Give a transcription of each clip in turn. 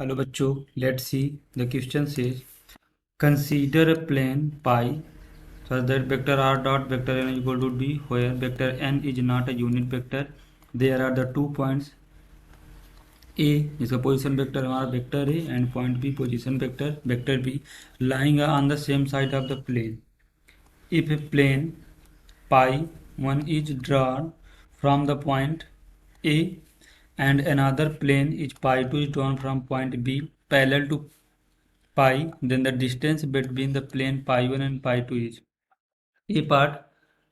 Hello bachcho, let's see. The question says consider a plane pi such that vector r dot vector n is equal to d, where vector n is not a unit vector. There are the 2 points a जिसका position vector हमारा vector है and point B position vector B lying on the same side of the plane. If a plane pi 1 is drawn from the point A and another plane is pi 2 is drawn from point B parallel to pi, then the distance between the plane pi 1 and pi 2 is A part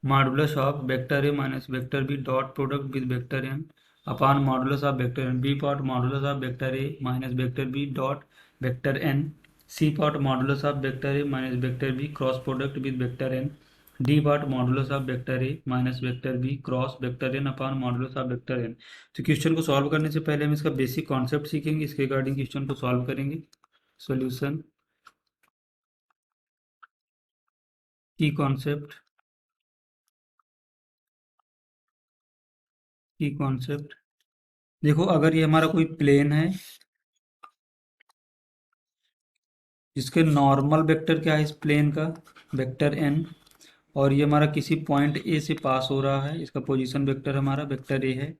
modulus of vector A minus vector B dot product with vector n upon modulus of vector n. B part modulus of vector A minus vector B dot vector n. C part modulus of vector A minus vector B cross product with vector n. D part modulus of vector A minus vector B cross vector n upon modulus of vector n. तो question को solve करने से पहले हम इसका basic concept सीखेंगे, इसके regarding question को सॉल्व करेंगे. सॉल्यूशन की कॉन्सेप्ट देखो, अगर ये हमारा कोई प्लेन है जिसके नॉर्मल वेक्टर क्या है इस प्लेन का, वेक्टर n, और ये हमारा किसी पॉइंट ए से पास हो रहा है, इसका पोजीशन वेक्टर हमारा वेक्टर ए है.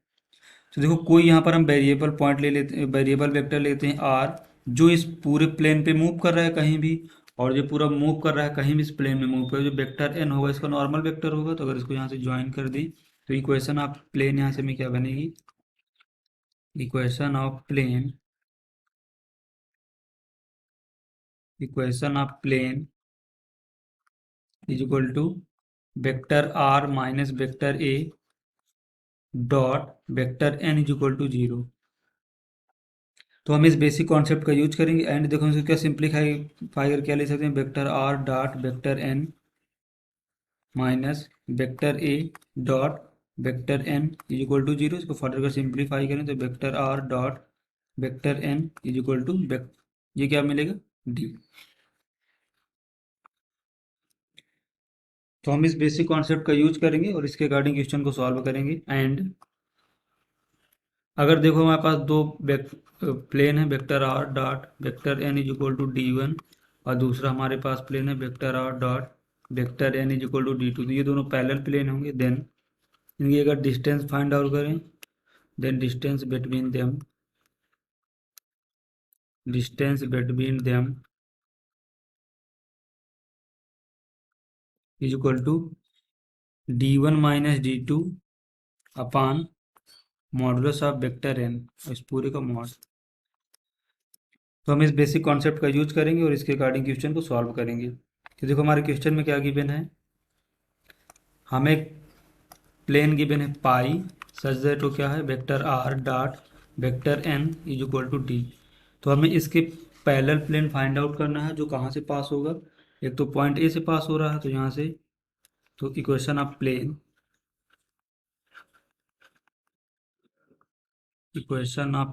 तो देखो कोई यहाँ पर हम वेरिएबल पॉइंट ले लेते हैं, वेरिएबल वेक्टर लेते हैं आर, जो इस पूरे प्लेन पे मूव कर रहा है कहीं भी, और जो पूरा मूव कर रहा है कहीं भी इस प्लेन में मूव कर, जो वेक्टर एन होगा इसका नॉर्मल वेक्टर होगा. तो अगर इसको यहाँ से ज्वाइन कर दें तो इक्वेशन ऑफ प्लेन यहाँ से में क्या बनेगी, equation of plane is equal to vector R minus vector A dot vector N is equal to 0. तो हम इस बेसिक कॉन्सेप्ट का यूज करेंगे एंड देखो हम इसको क्या सिंप्लीफाई कर क्या ले सकते हैं, vector R dot vector N minus vector A dot vector N is equal to 0. इसको फर्दर कर सिंप्लीफाई करें तो vector R dot vector N is equal to ये क्या मिलेगा, डी. तो हम इस बेसिक कॉन्सेप्ट का यूज करेंगे और इसके अकॉर्डिंग क्वेश्चन को सॉल्व करेंगे. एंड अगर देखो हमारे पास दो प्लेन है, vector R dot vector N is equal to D1 और दूसरा हमारे पास प्लेन है vector R dot vector N is equal to D2. तो ये दोनों पैरेलल प्लेन होंगे. देन इनकी अगर डिस्टेंस फाइंड आउट करें, then distance between them is equal to D1 minus D2 upon modulus of vector N, इस पूरे का मॉड. तो हम इस बेसिक कॉन्सेप्ट का यूज करेंगे और इसके अकॉर्डिंग क्वेश्चन को सॉल्व करेंगे. तो देखो हमारे क्वेश्चन में क्या गिवन है, हमें प्लेन गिवन है पाई सच दैट वो क्या है, vector R dot vector N is equal to D. तो हमें इसके पैरेलल प्लेन फाइंड आउट करना है जो कहाँ से पास होगा, एक तो पॉइंट ए से पास हो रहा है तो यहाँ से, तो equation of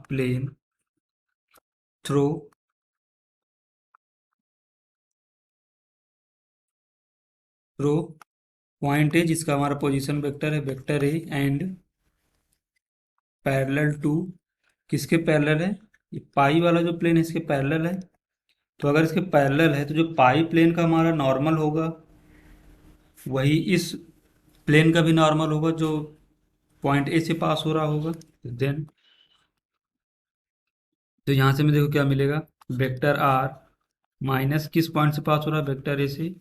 plane through point A जिसका हमारा पोजीशन वेक्टर है vector A and parallel to, किसके पैरेलल है, ये पाई वाला जो प्लेन है इसके पैरेलल है. तो अगर इसके पैरेलल है तो जो पाई प्लेन का हमारा नॉर्मल होगा वही इस प्लेन का भी नॉर्मल होगा जो पॉइंट ए से पास हो रहा होगा. देन तो यहाँ से मैं देखो क्या मिलेगा, वेक्टर आर माइनस किस पॉइंट से पास हो रहा है, वेक्टर ए से,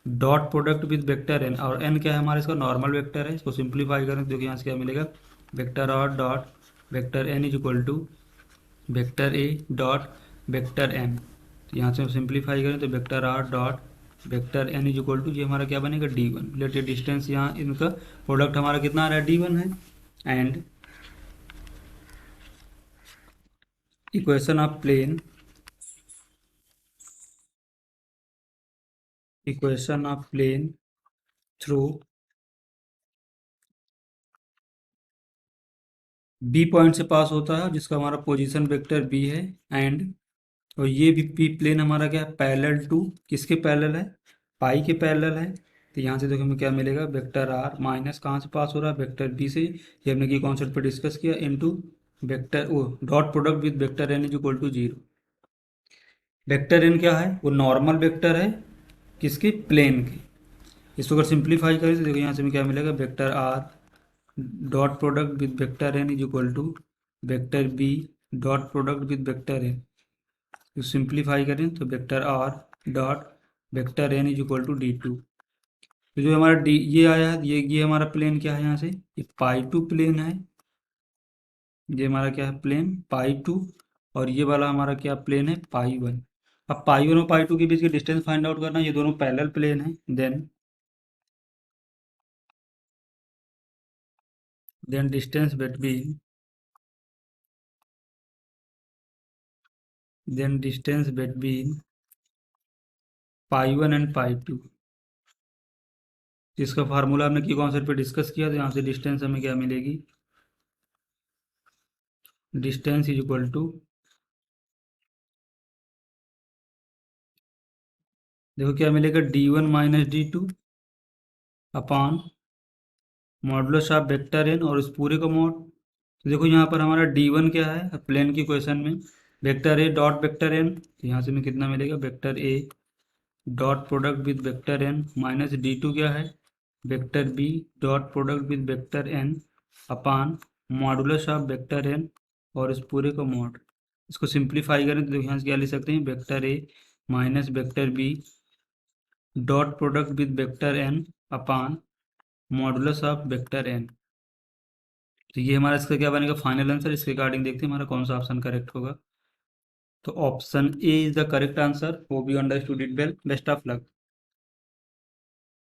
dot product with vector N, और एन क्या है हमारा इसका नॉर्मल वेक्टर है. इसको सिंप्लीफाई करें तो देखो यहाँ से क्या मिलेगा, vector R dot vector N is equal to vector A dot vector N. तो यहाँ से हम सिंप्लीफाई करें तो vector R dot vector N is equal to ये हमारा क्या बनेगा, D1. लेट डिस्टेंस यहाँ इनका प्रोडक्ट हमारा कितना आ रहा है, D1 है. And equation of plane through B point से पास होता है जिसका हमारा पोजीशन वेक्टर बी है. एंड और ये भी बी प्लेन हमारा क्या है, पैरेलल टू, किसके पैरेलल है, पाई के पैरेलल है. तो यहाँ से देखो हमें क्या मिलेगा, वेक्टर आर माइनस कहाँ से पास हो रहा है, वेक्टर बी से, ये हमने की कॉन्सेप्ट पर डिस्कस किया, into vector O dot product with vector N is equal to 0. Vector N क्या है, वो नॉर्मल वेक्टर है किसके, प्लेन के। इसको अगर सिंप्लीफाई करें तो देखो यहाँ से हमें क्या मिलेगा, vector R dot product with vector N is equal to vector B dot product with vector N. तो सिंप्लीफाई करें तो vector R dot vector N is equal to D two. तो जो हमारा डी ये आया है, ये हमारा प्लेन क्या है, यहाँ से ये पाई टू प्लेन है, ये हमारा क्या है प्लेन पाई टू, और ये वाला हमारा क्या प्लेन है पाई वन। अब पाई वन और पाई टू के बीच की डिस्टेंस फाइंड आउट करना है, ये दोनों पैरेलल प्लेन है। Then distance between pi one and pi two, इसका फार्मूला हमने की कॉन्सेप्ट पे डिस्कस किया, तो यहाँ से डिस्टेंस हमें क्या मिलेगी, डिस्टेंस इज इक्वल टू, देखो क्या मिलेगा, D one minus D two upon modulus of vector N और इस पूरे का मॉड। तो देखो यहाँ पर हमारा डी वन क्या है प्लेन की क्वेश्चन में, vector A dot vector N, तो यहाँ से हमें कितना मिलेगा, vector A dot product with vector N minus D two क्या है, vector B dot product with vector N upon modulus of vector N और इस पूरे का मॉड। इसको सिंप्लीफाई करें तो यहाँ से क्या लिख सकते हैं, vector A minus vector B dot product with vector N upon modulus of vector N. तो ये हमारा इसका क्या बनेगा फाइनल आंसर। इसके अकॉर्डिंग देखते हैं हमारा कौन सा ऑप्शन करेक्ट होगा। तो option A is the correct answer. Hope you understood it well. Best of luck.